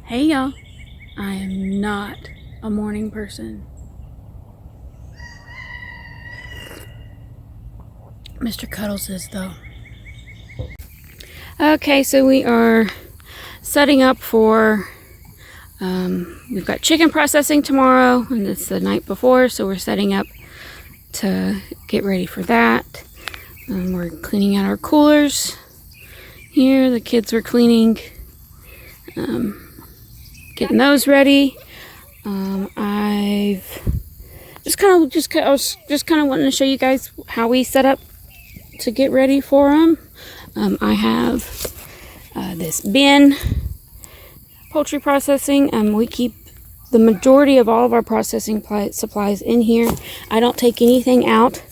Hey y'all, I am not a morning person. Mr. Cuddles is though. Okay, so we are setting up for, we've got chicken processing tomorrow, and it's the night before, so we're setting up to get ready for that. We're cleaning out our coolers here. The kids were cleaning, getting those ready. I was just kind of wanting to show you guys how we set up to get ready for them. I have this bin, poultry processing. We keep the majority of all of our processing supplies in here. I don't take anything out.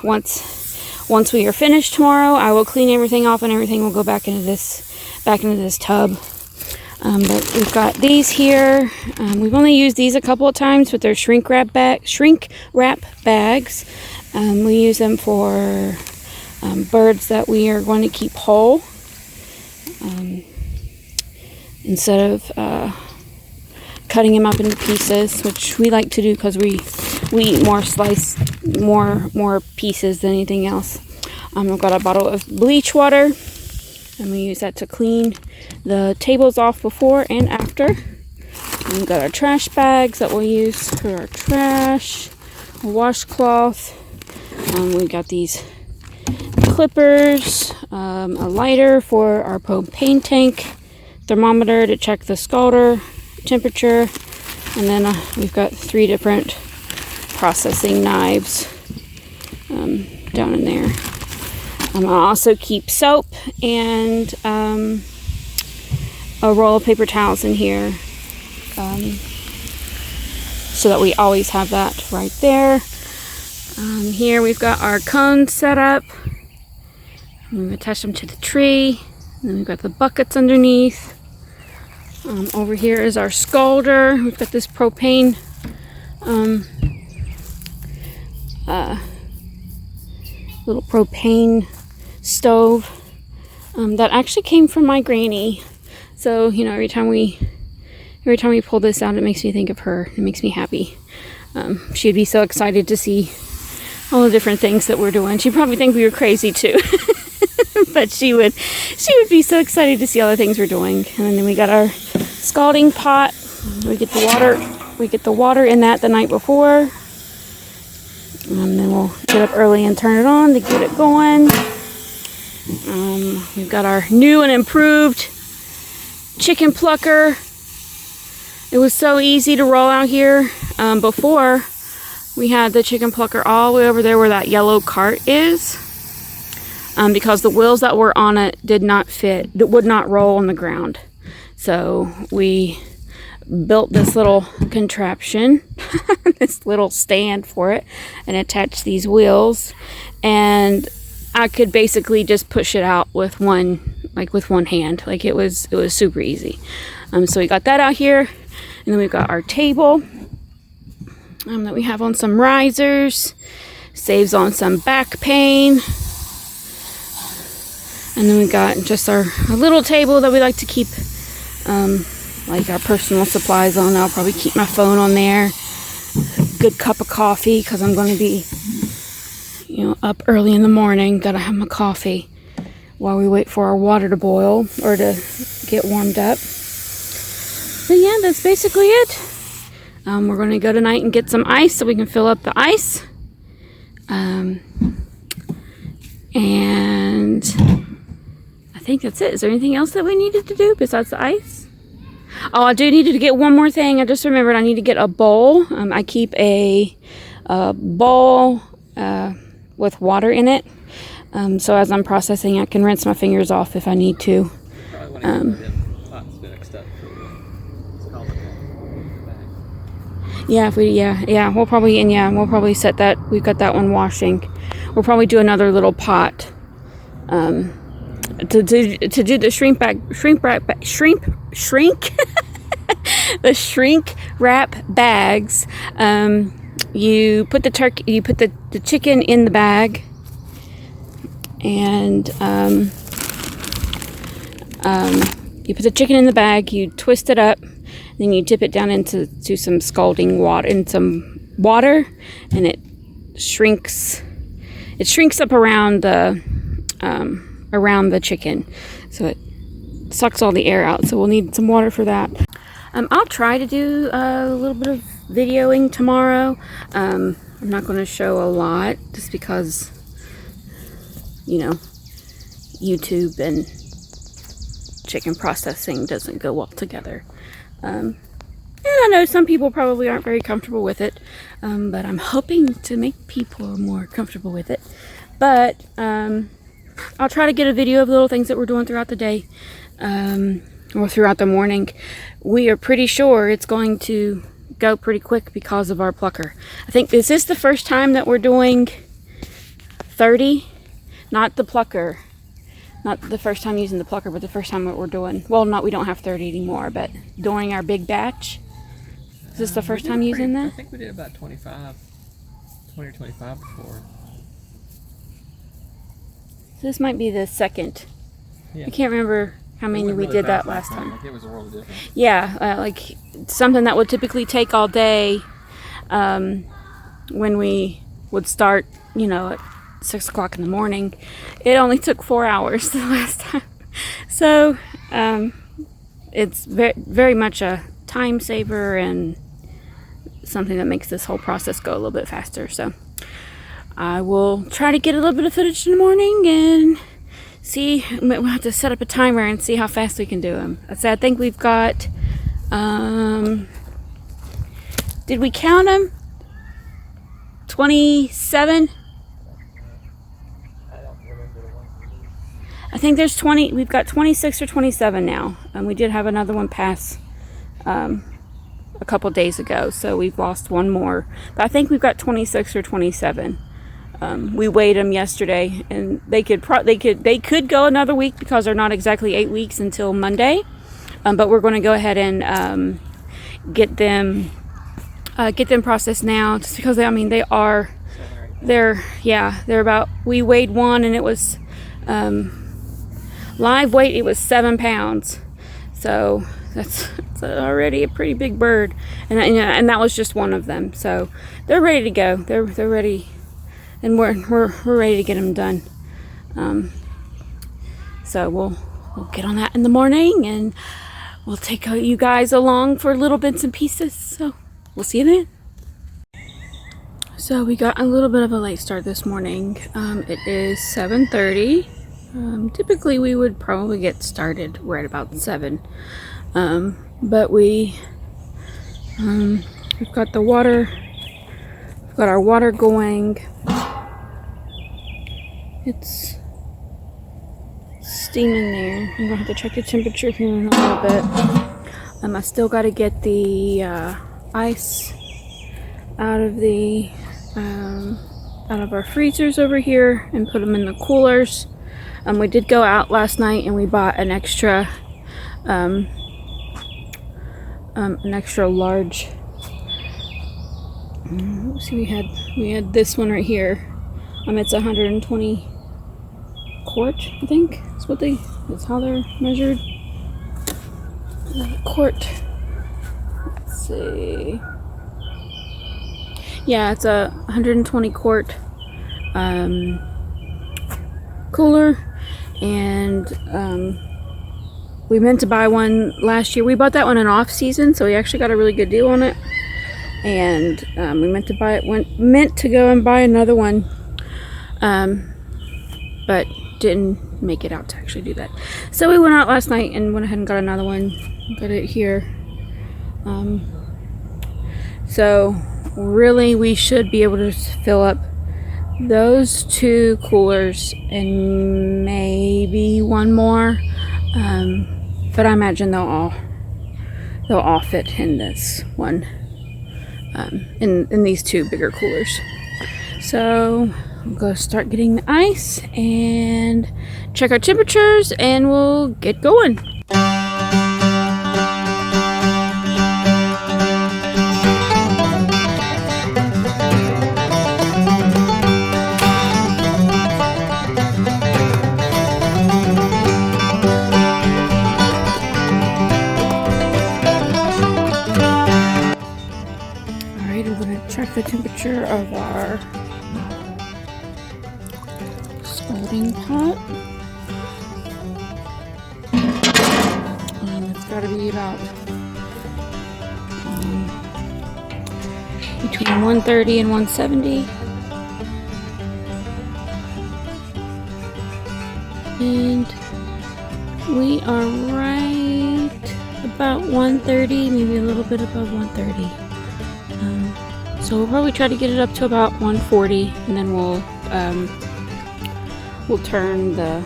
Once we are finished tomorrow, I will clean everything off and everything will go back into this tub. But we've got these here. We've only used these a couple of times, but they're shrink wrap bags. We use them for birds that we are going to keep whole, instead of cutting them up into pieces, which we like to do because we eat more pieces than anything else. I've got a bottle of bleach water, and we use that to clean the tables off before and after. And we've got our trash bags that we'll use for our trash, a washcloth. We've got these clippers, a lighter for our propane tank, thermometer to check the scalder temperature, and then we've got 3 different processing knives down in there. I also keep soap and a roll of paper towels in here, so that we always have that right there. Here we've got our cones set up. We've attached them to the tree. And then we've got the buckets underneath. Over here is our scalder. We've got this propane little propane stove that actually came from my granny. So, you know, every time we pull this out, it makes me think of her. It makes me happy. She'd be so excited to see all the different things that we're doing. She'd probably think we were crazy too. But she would be so excited to see all the things we're doing. And then we got our scalding pot. We get the water in that the night before. And then we'll get up early and turn it on to get it going. We've got our new and improved chicken plucker. It was so easy to roll out here. Before, we had the chicken plucker all the way over there where that yellow cart is, because the wheels that were on it did not fit, that would not roll on the ground. So we built this little contraption, this little stand for it, and attached these wheels, and I could basically just push it out with one hand. Like it was super easy. So we got that out here, and then we've got our table that we have on some risers, saves on some back pain. And then we got just our little table that we like to keep like our personal supplies on. I'll probably keep my phone on there, good cup of coffee, because I'm going to be, up early in the morning. Gotta have my coffee while we wait for our water to boil or to get warmed up. But yeah, that's basically it. We're going to go tonight and get some ice so we can fill up the ice. And I think that's it. Is there anything else that we needed to do besides the ice? Oh, I do need to get one more thing. I just remembered I need to get a bowl. I keep a bowl with water in it. So as I'm processing, I can rinse my fingers off if I need to. We'll probably set that. We've got that one washing. We'll probably do another little pot to do the the shrink wrap bags. You put the chicken in the bag, and you put the chicken in the bag, you twist it up, then you dip it down into some scalding water, in some water, and it shrinks up around the chicken, so it sucks all the air out. So we'll need some water for that. I'll try to do a little bit of videoing tomorrow. I'm not going to show a lot just because, you know, YouTube and chicken processing doesn't go well together. And I know some people probably aren't very comfortable with it, but I'm hoping to make people more comfortable with it. But I'll try to get a video of little things that we're doing throughout the day, or throughout the morning. We are pretty sure it's going to go pretty quick because of our plucker. I think this is the first time that we're doing 30, not the plucker. Not the first time using the plucker, but the first time that we're doing, well, not, we don't have 30 anymore, but doing our big batch. Is this the first time using that? I think we did about 20 or 25 before. So this might be the second. Yeah. I can't remember how many we really did that fast last time. Like it was a world of difference. Yeah, like something that would typically take all day, when we would start, you know, at 6 o'clock in the morning, it only took 4 hours the last time. So it's very, very much a time saver and something that makes this whole process go a little bit faster. So I will try to get a little bit of footage in the morning and see. We'll have to set up a timer and see how fast we can do them. I think we've got, did we count them? 27? I think there's 20. We've got 26 or 27 now, and we did have another one pass a couple days ago, so we've lost one more. But I think we've got 26 or 27. We weighed them yesterday, and they could go another week because they're not exactly 8 weeks until Monday. But we're going to go ahead and get them processed now, just because they're about. We weighed one, and it was. Live weight, it was 7 pounds, so that's already a pretty big bird, and that was just one of them. So they're ready to go. They're ready, and we're ready to get them done. So we'll get on that in the morning, and we'll take you guys along for little bits and pieces. So we'll see you then. So we got a little bit of a late start this morning. It is 7:30. Typically we would probably get started right about 7, but we've got the water, we've got our water going. It's steaming there. I'm gonna have to check the temperature here in a little bit. I still got to get the ice out of our freezers over here and put them in the coolers. We did go out last night and we bought an extra large. Let's see, we had this one right here. It's 120 quart, I think. That's how they're measured. Quart. Let's see. Yeah, it's a 120 quart cooler. And we meant to buy one last year. We bought that one in off season, so we actually got a really good deal on it. And we meant to go and buy another one, but didn't make it out to actually do that. So we went out last night and went ahead and got another one. Got it here. So really, we should be able to fill up those 2 coolers and maybe one more, but I imagine they'll all fit in this one, in these 2 bigger coolers. So we'll go start getting the ice and check our temperatures, and we'll get going. check the temperature of our scalding pot. It's got to be about between 130 and 170. And we are right about 130, maybe a little bit above 130. So we'll probably try to get it up to about 140, and then we'll turn the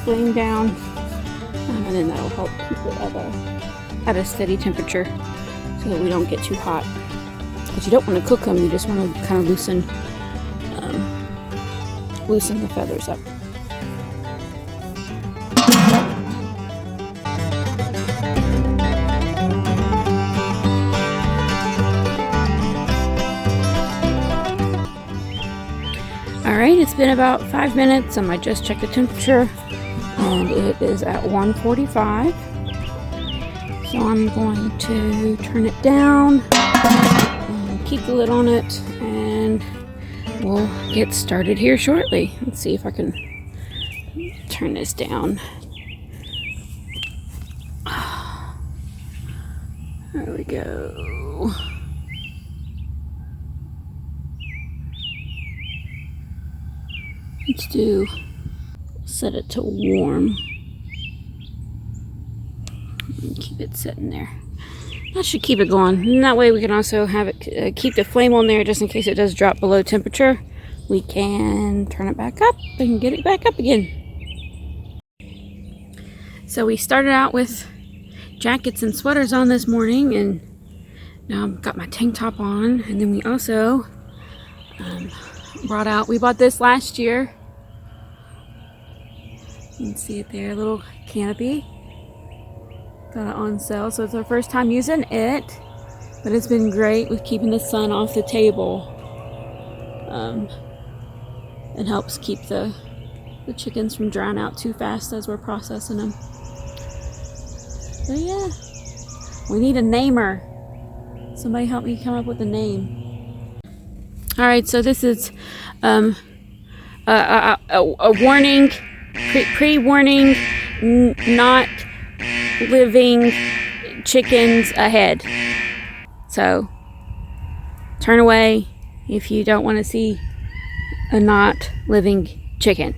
flame down, and then that'll help keep it at a steady temperature so that we don't get too hot. Because you don't want to cook them, you just want to kind of loosen the feathers up. Alright, it's been about 5 minutes, and I just checked the temperature, and it is at 145. So I'm going to turn it down and keep the lid on it, and we'll get started here shortly. Let's see if I can turn this down. There we go. Let's set it to warm. And keep it sitting there. That should keep it going. And that way we can also have it keep the flame on there just in case it does drop below temperature. We can turn it back up and get it back up again. So we started out with jackets and sweaters on this morning, and now I've got my tank top on. And then we also we bought this last year. You can see it there, a little canopy. Got it on sale, so it's our first time using it, but it's been great with keeping the sun off the table. It helps keep the chickens from drying out too fast as we're processing them. So yeah, we need a namer. Somebody help me come up with a name. All right, so this is a warning, pre-warning, not living chickens ahead. So turn away if you don't want to see a not living chicken.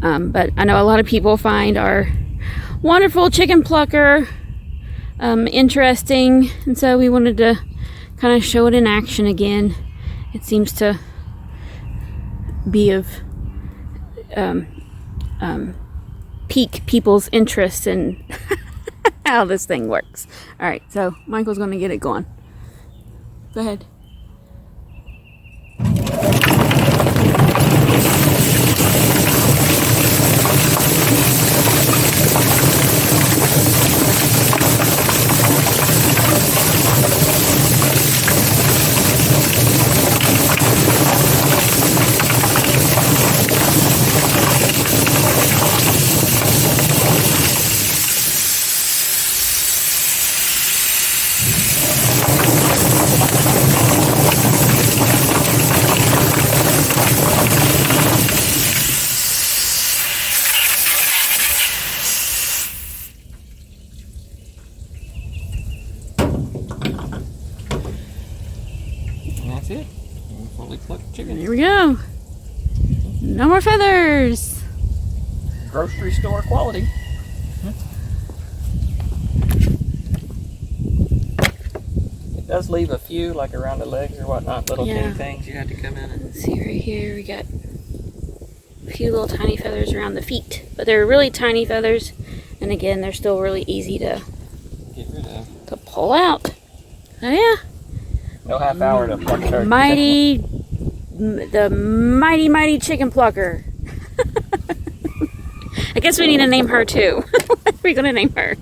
But I know a lot of people find our wonderful chicken plucker interesting, and so we wanted to kind of show it in action again. It seems to be of pique people's interest in how this thing works. All right, so Michael's going to get it going. Go ahead. That's it. Fully plucked chicken. Here we go. No more feathers. Grocery store quality. It does leave a few, like around the legs or whatnot, little teeny things you have to come in and... Let's see right here. We got a few little tiny feathers around the feet, but they're really tiny feathers, and again, they're still really easy to get rid of. To pull out. Oh yeah. No half hour to pluck turkey. The mighty chicken plucker. I guess we need to name her too. What are we gonna name her?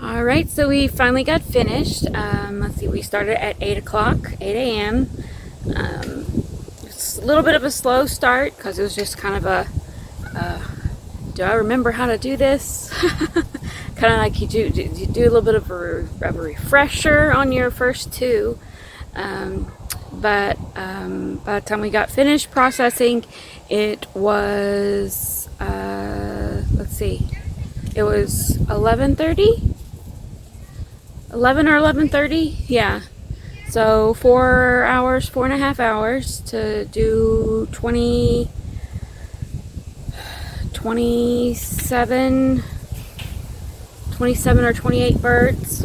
All right, so we finally got finished. Let's see, we started at 8 o'clock, 8 a.m. It's a little bit of a slow start because it was just kind of a do I remember how to do this? Kind of like you do a little bit of a refresher on your first two. But by the time we got finished processing, it was, let's see, it was 11:30? 11 or 11:30? Yeah. So 4 hours, 4.5 hours to do 27 or 28 birds.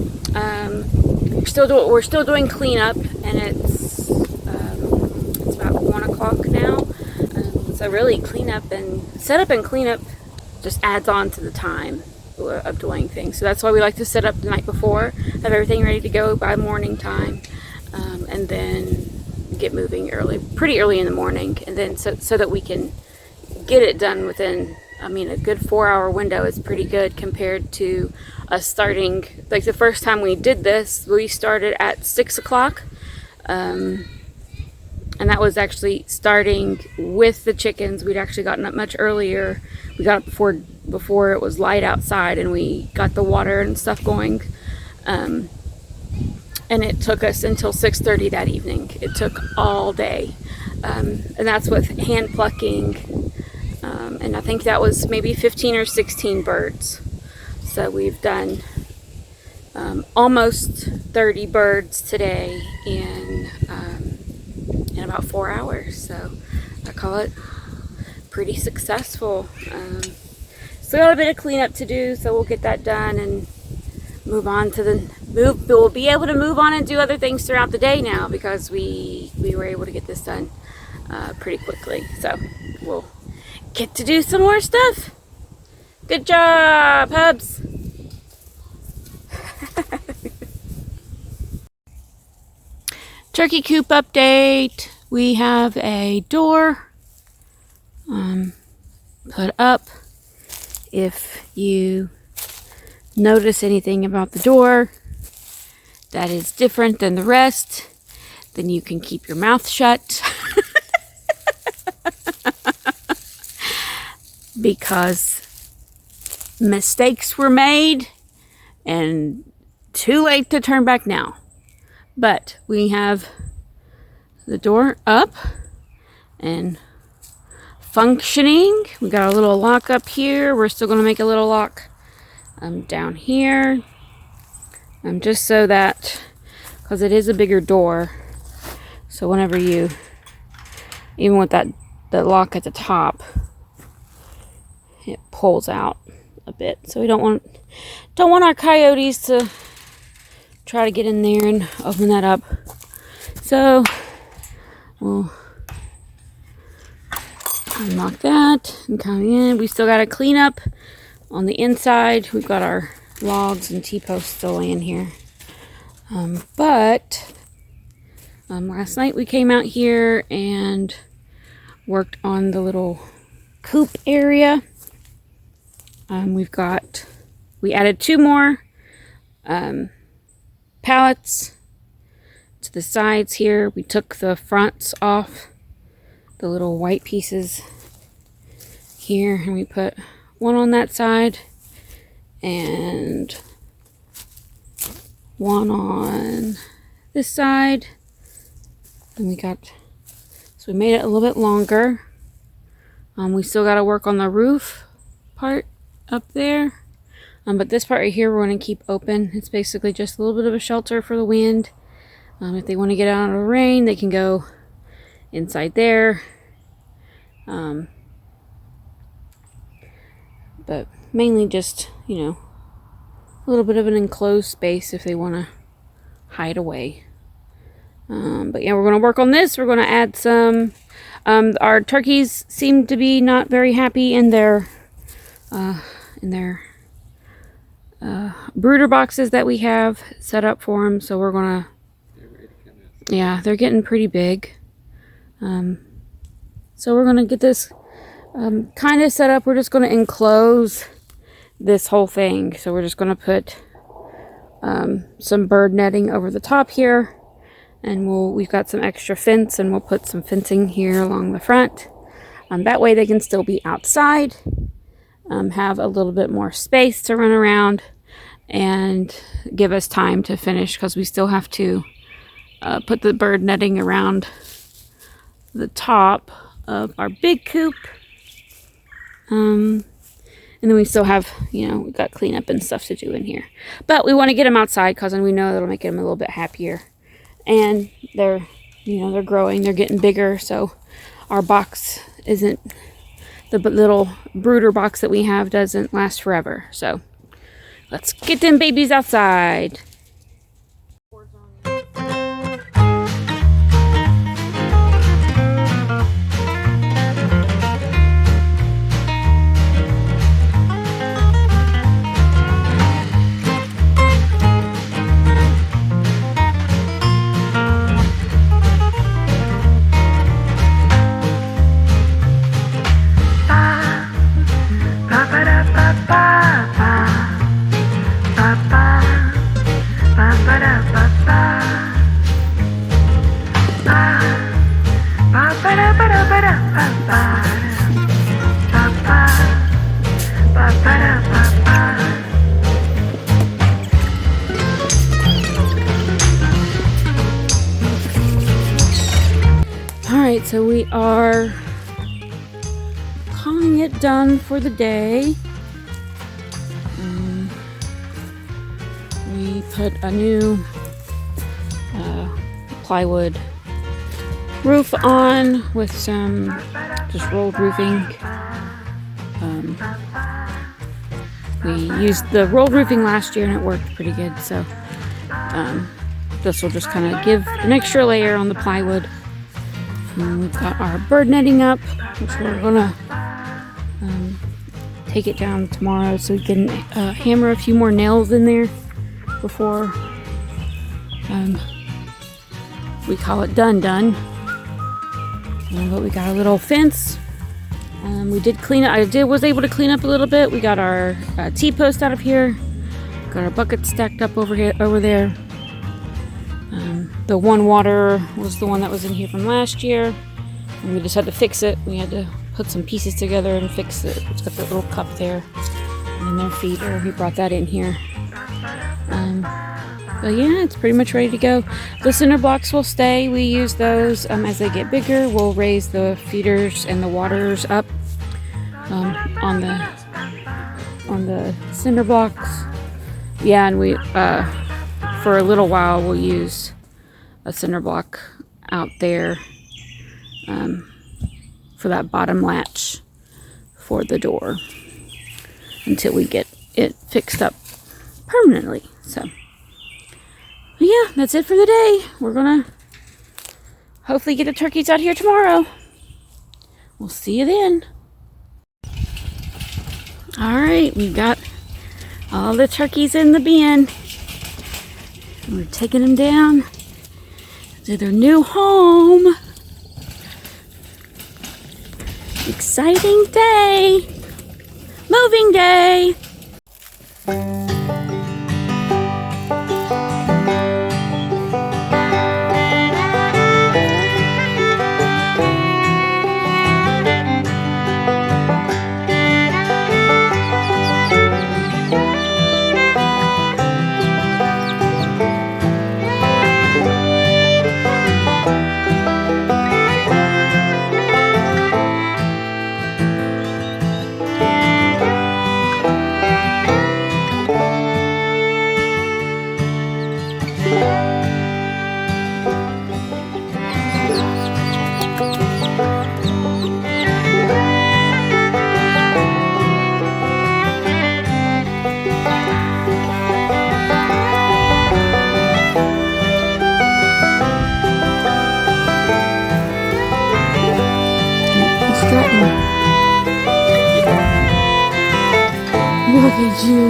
We're still doing cleanup, and it's about 1 o'clock now. So really, setup and cleanup just adds on to the time of doing things. So that's why we like to set up the night before, have everything ready to go by morning time, and then get moving pretty early in the morning, and then so that we can get it done within. I mean, a good 4-hour window is pretty good compared to us starting, like the first time we did this, we started at 6 o'clock. And that was actually starting with the chickens. We'd actually gotten up much earlier. We got up before it was light outside, and we got the water and stuff going. And it took us until 6:30 that evening. It took all day. And that's with hand plucking. And I think that was maybe 15 or 16 birds. So we've done almost 30 birds today in about 4 hours. So I call it pretty successful. Still got a bit of cleanup to do, so we'll get that done and move on to we'll be able to move on and do other things throughout the day now, because we were able to get this done pretty quickly. So we'll get to do some more stuff. Good job, Hubs. Turkey coop update. We have a door put up. If you notice anything about the door that is different than the rest, then you can keep your mouth shut. Because mistakes were made and too late to turn back now. But we have the door up and functioning. We got a little lock up here. We're still going to make a little lock down here. Just so that, because it is a bigger door. So whenever even with that lock at the top, it pulls out a bit. So we don't want our coyotes to try to get in there and open that up. So we'll unlock that and come in. We still got to clean up on the inside. We've got our logs and T-posts still laying here. But last night we came out here and worked on the little coop area. We added 2 more pallets to the sides here. We took the fronts off, the little white pieces here, and we put one on that side and one on this side. And so we made it a little bit longer. We still got to work on the roof part up there. But this part right here we're going to keep open. It's basically just a little bit of a shelter for the wind. If they want to get out of the rain, they can go inside there. But mainly just, a little bit of an enclosed space if they want to hide away. But yeah, we're going to work on this. We're going to add some. Our turkeys seem to be not very happy in their brooder boxes that we have set up for them. So we're going to, yeah, they're getting pretty big. So we're going to get this kind of set up. We're just going to enclose this whole thing. So we're just going to put some bird netting over the top here. And we've got some extra fence, and we'll put some fencing here along the front. That way they can still be outside. have a little bit more space to run around and give us time to finish, because we still have to put the bird netting around the top of our big coop. And then we still have, we've got cleanup and stuff to do in here. But we want to get them outside because then we know that'll make them a little bit happier. And they're, they're growing, they're getting bigger. So our box isn't, the little brooder box that we have doesn't last forever. So let's get them babies outside. Alright, so we are calling it done for the day. We put a new plywood roof on with some just rolled roofing. We used the rolled roofing last year and it worked pretty good, so this will just kind of give an extra layer on the plywood. And we've got our bird netting up, which we're gonna take it down tomorrow so we can hammer a few more nails in there before we call it done. But we got a little fence. We did clean it. I was able to clean up a little bit. We got our T-post out of here. Got our bucket stacked up over there. The one water was the one that was in here from last year, and we just had to fix it. We had to put some pieces together and fix it. It's got the little cup there, and then their feeder. We brought that in here. But yeah, it's pretty much ready to go. The cinder blocks will stay. We use those as they get bigger. We'll raise the feeders and the waters up on the cinder blocks. Yeah, and we for a little while we'll use a cinder block out there for that bottom latch for the door until we get it fixed up permanently. So yeah, that's it for the day. We're gonna hopefully get the turkeys out here tomorrow. We'll see you then. Alright, we've got all the turkeys in the bin. We're taking them down to their new home. Exciting day. Moving day. Look at you,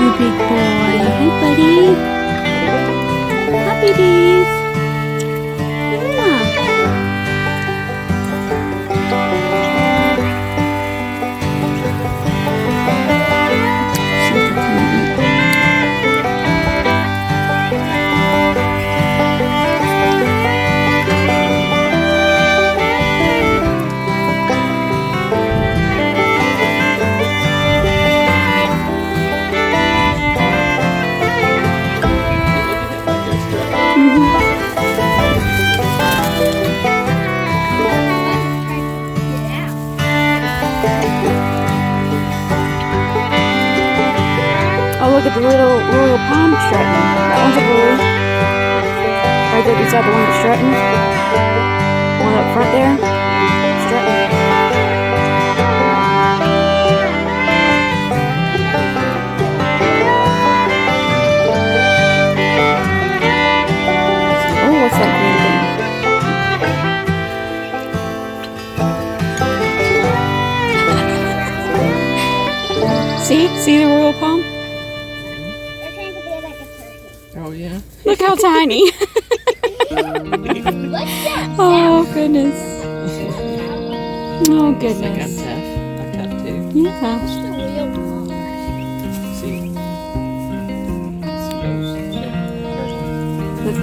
you big boy. Hey, buddy. Hi, babies. Yeah. look at the little royal palm strutting. That one's a boy. Right there beside the one that's strutting. One up front there. Strutting. Oh, what's that green thing? See the royal palm? They're trying to be like a turkey. Oh yeah. Look how tiny. Oh goodness. Oh They got goodness. tough. They're tough too. Yeah. That's the real one. See.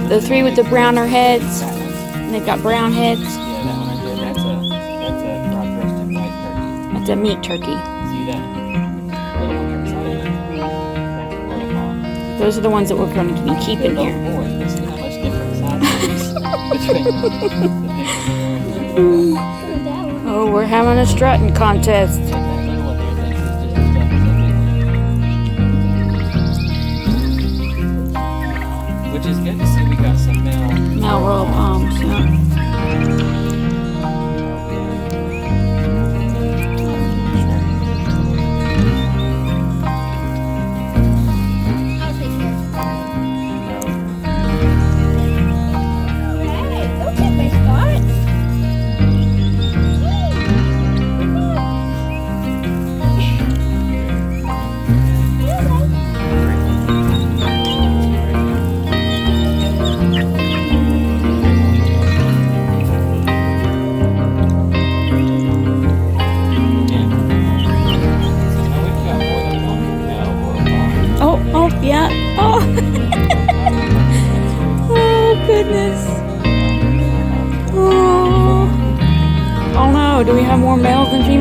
The three with the browner heads. And they've got brown heads. Yeah, that one right there. That's a rock roasted white turkey. That's a meat turkey. See that? Little one there beside it? That's a royal palm. Those are the ones that we're going to be keeping They're here. both boys, but see how much different sizes between the big one. Ooh, that one. Oh, we're having a strutting contest. And that little one there thinks it's just as tough as that big one. Which is good to see we got some male. Now royal palms. Yeah. I'll take care of it. Hey, don't take my spot. Oh, yeah. Oh. Oh, goodness. Oh. Oh no, do we have more males than females?